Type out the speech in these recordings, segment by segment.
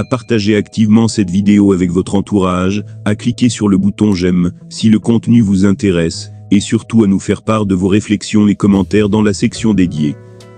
à partager activement cette vidéo avec votre entourage, à cliquer sur le bouton j'aime si le contenu vous intéresse, et surtout à nous faire part de vos réflexions et commentaires dans la section dédiée.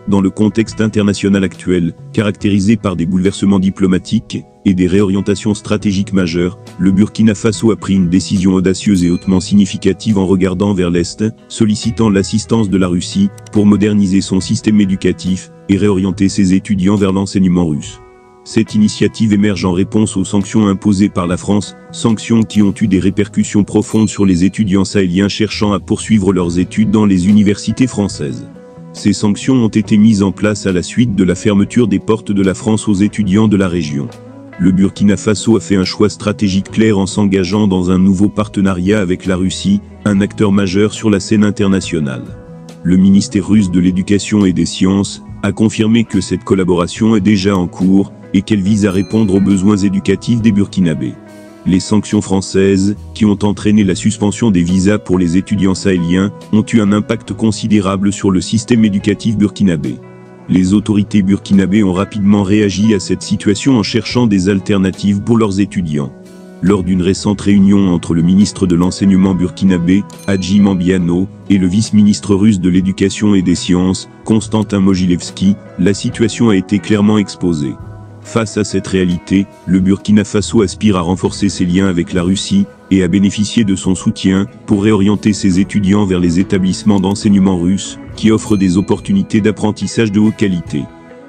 Dans le contexte international actuel, caractérisé par des bouleversements diplomatiques et des réorientations stratégiques majeures, le Burkina Faso a pris une décision audacieuse et hautement significative en regardant vers l'Est, sollicitant l'assistance de la Russie pour moderniser son système éducatif et réorienter ses étudiants vers l'enseignement russe. Cette initiative émerge en réponse aux sanctions imposées par la France, sanctions qui ont eu des répercussions profondes sur les étudiants sahéliens cherchant à poursuivre leurs études dans les universités françaises. Ces sanctions ont été mises en place à la suite de la fermeture des portes de la France aux étudiants de la région. Le Burkina Faso a fait un choix stratégique clair en s'engageant dans un nouveau partenariat avec la Russie, un acteur majeur sur la scène internationale. Le ministère russe de l'Éducation et des Sciences a confirmé que cette collaboration est déjà en cours et qu'elle vise à répondre aux besoins éducatifs des Burkinabés. Les sanctions françaises, qui ont entraîné la suspension des visas pour les étudiants sahéliens, ont eu un impact considérable sur le système éducatif burkinabé. Les autorités burkinabées ont rapidement réagi à cette situation en cherchant des alternatives pour leurs étudiants. Lors d'une récente réunion entre le ministre de l'Enseignement burkinabé, Hadji Mambiano, et le vice-ministre russe de l'Éducation et des Sciences, Konstantin Mogilevski, la situation a été clairement exposée. Face à cette réalité, le Burkina Faso aspire à renforcer ses liens avec la Russie et à bénéficier de son soutien pour réorienter ses étudiants vers les établissements d'enseignement russes qui offrent des opportunités d'apprentissage de haute qualité.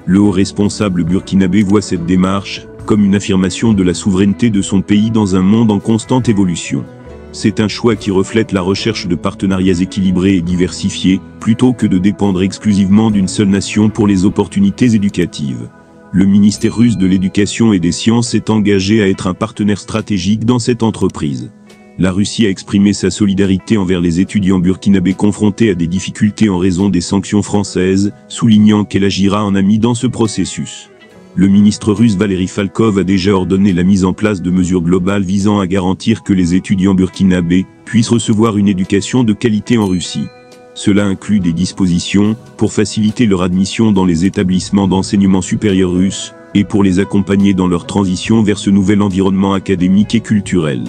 Le haut responsable burkinabé voit cette démarche comme une affirmation de la souveraineté de son pays dans un monde en constante évolution. C'est un choix qui reflète la recherche de partenariats équilibrés et diversifiés, plutôt que de dépendre exclusivement d'une seule nation pour les opportunités éducatives. Le ministère russe de l'Éducation et des Sciences s'est engagé à être un partenaire stratégique dans cette entreprise. La Russie a exprimé sa solidarité envers les étudiants burkinabés confrontés à des difficultés en raison des sanctions françaises, soulignant qu'elle agira en ami dans ce processus. Le ministre russe Valery Falkov a déjà ordonné la mise en place de mesures globales visant à garantir que les étudiants burkinabés puissent recevoir une éducation de qualité en Russie. Cela inclut des dispositions pour faciliter leur admission dans les établissements d'enseignement supérieur russes et pour les accompagner dans leur transition vers ce nouvel environnement académique et culturel.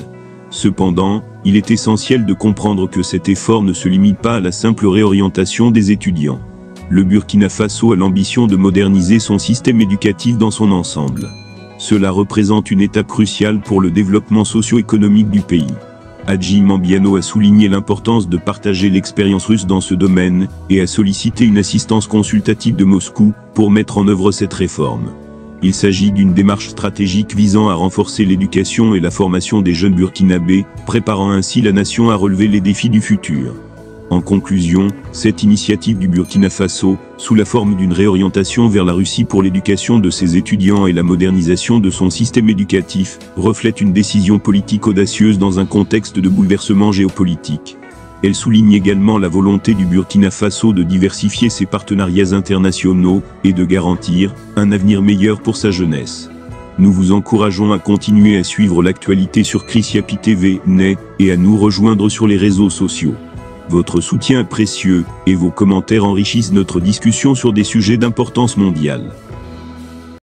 Cependant, il est essentiel de comprendre que cet effort ne se limite pas à la simple réorientation des étudiants. Le Burkina Faso a l'ambition de moderniser son système éducatif dans son ensemble. Cela représente une étape cruciale pour le développement socio-économique du pays. Hadji Mambiano a souligné l'importance de partager l'expérience russe dans ce domaine et a sollicité une assistance consultative de Moscou pour mettre en œuvre cette réforme. Il s'agit d'une démarche stratégique visant à renforcer l'éducation et la formation des jeunes burkinabés, préparant ainsi la nation à relever les défis du futur. En conclusion, cette initiative du Burkina Faso, sous la forme d'une réorientation vers la Russie pour l'éducation de ses étudiants et la modernisation de son système éducatif, reflète une décision politique audacieuse dans un contexte de bouleversement géopolitique. Elle souligne également la volonté du Burkina Faso de diversifier ses partenariats internationaux et de garantir un avenir meilleur pour sa jeunesse. Nous vous encourageons à continuer à suivre l'actualité sur Chrysiapi TV et à nous rejoindre sur les réseaux sociaux. Votre soutien est précieux, et vos commentaires enrichissent notre discussion sur des sujets d'importance mondiale.